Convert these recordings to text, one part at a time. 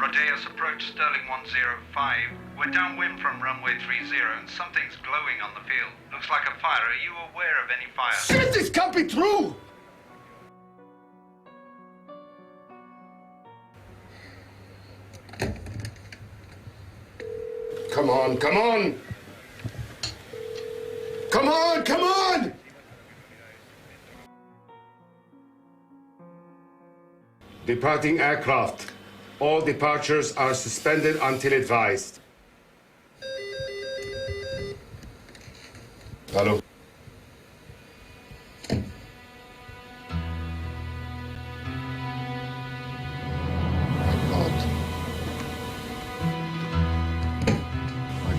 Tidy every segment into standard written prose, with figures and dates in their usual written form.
Rodeos approach Sterling 105. We're downwind from runway 30 and something's glowing on the field. Looks like a fire. Are you aware of any fire? Shit, this can't be true! Come on, come on! Come on, come on! Departing aircraft. All departures are suspended until advised. Hello. My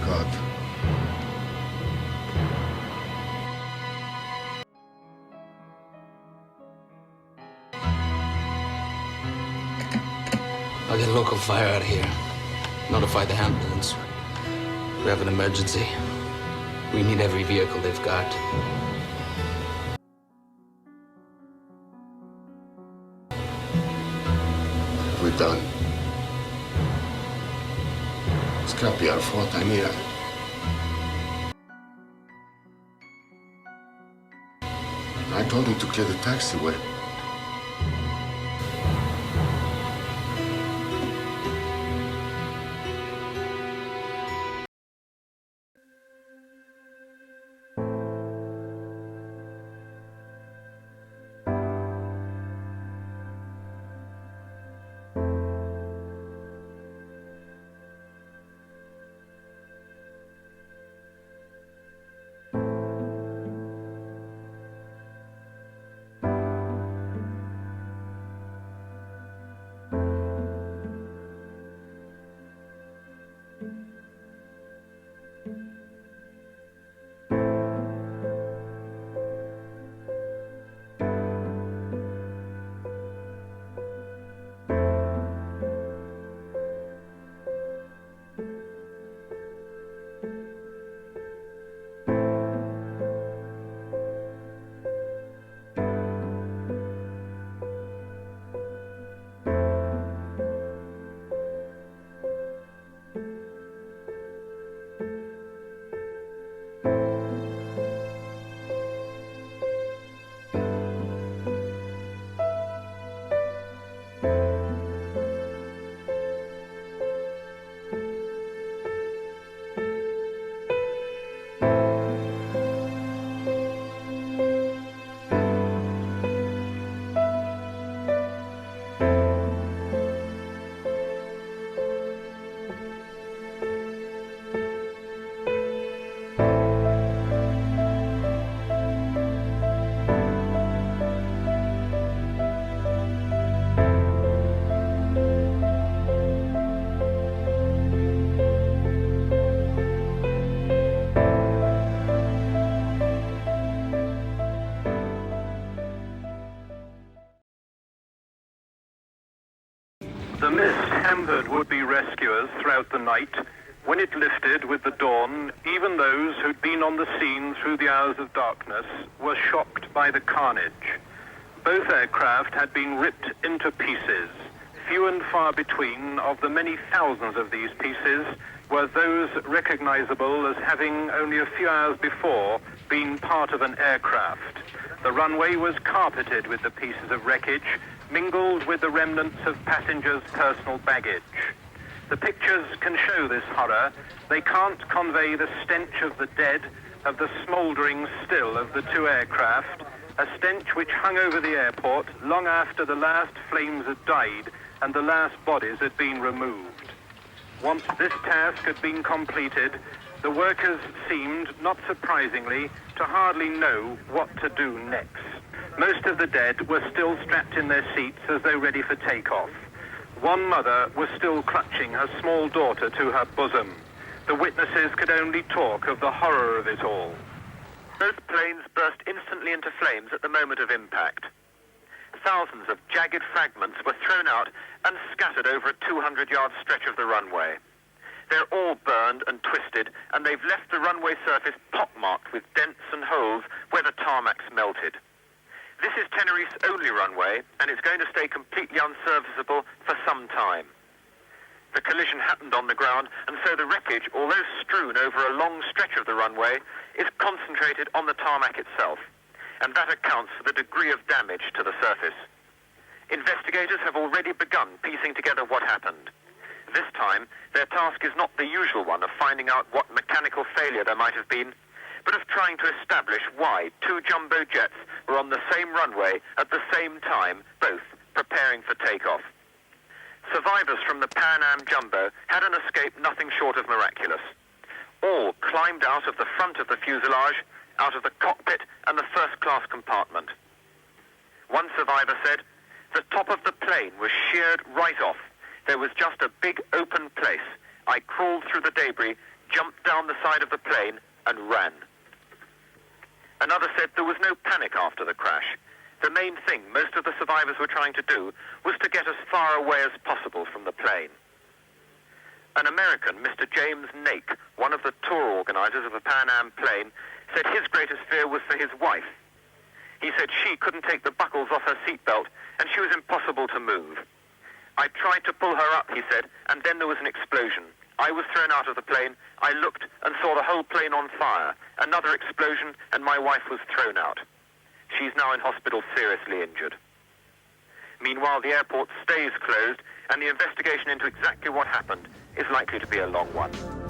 God. I'll get a local fire out of here. Notify the ambulance. We have an emergency. We need every vehicle they've got. What have we done? This can't be our fault, I mean, I told him to clear the taxiway. The mist hampered would-be rescuers throughout the night. When it lifted with the dawn, even those who'd been on the scene through the hours of darkness were shocked by the carnage. Both aircraft had been ripped into pieces. Few and far between of the many thousands of these pieces were those recognizable as having only a few hours before been part of an aircraft. The runway was carpeted with the pieces of wreckage, mingled with the remnants of passengers' personal baggage. The pictures can show this horror. They can't convey the stench of the dead, of the smouldering still of the two aircraft, a stench which hung over the airport long after the last flames had died and the last bodies had been removed. Once this task had been completed, the workers seemed, not surprisingly, to hardly know what to do next. Most of the dead were still strapped in their seats as though ready for takeoff. One mother was still clutching her small daughter to her bosom. The witnesses could only talk of the horror of it all. Both planes burst instantly into flames at the moment of impact. Thousands of jagged fragments were thrown out and scattered over a 200-yard stretch of the runway. They're all burned and twisted, and they've left the runway surface pockmarked with dents and holes where the tarmac's melted. This is Tenerife's only runway, and it's going to stay completely unserviceable for some time. The collision happened on the ground, and so the wreckage, although strewn over a long stretch of the runway, is concentrated on the tarmac itself, and that accounts for the degree of damage to the surface. Investigators have already begun piecing together what happened. This time, their task is not the usual one of finding out what mechanical failure there might have been, but of trying to establish why two jumbo jets were on the same runway at the same time, both preparing for takeoff. Survivors from the Pan Am Jumbo had an escape nothing short of miraculous. All climbed out of the front of the fuselage, out of the cockpit and the first-class compartment. One survivor said, "The top of the plane was sheared right off. There was just a big open place. I crawled through the debris, jumped down the side of the plane and ran." Another said there was no panic after the crash. The main thing most of the survivors were trying to do was to get as far away as possible from the plane. An American, Mr. James Nake, one of the tour organizers of the Pan Am plane, said his greatest fear was for his wife. He said she couldn't take the buckles off her seatbelt and she was impossible to move. "I tried to pull her up," he said, "and then there was an explosion. I was thrown out of the plane. I looked and saw the whole plane on fire. Another explosion and my wife was thrown out. She's now in hospital seriously injured." Meanwhile, the airport stays closed and the investigation into exactly what happened is likely to be a long one.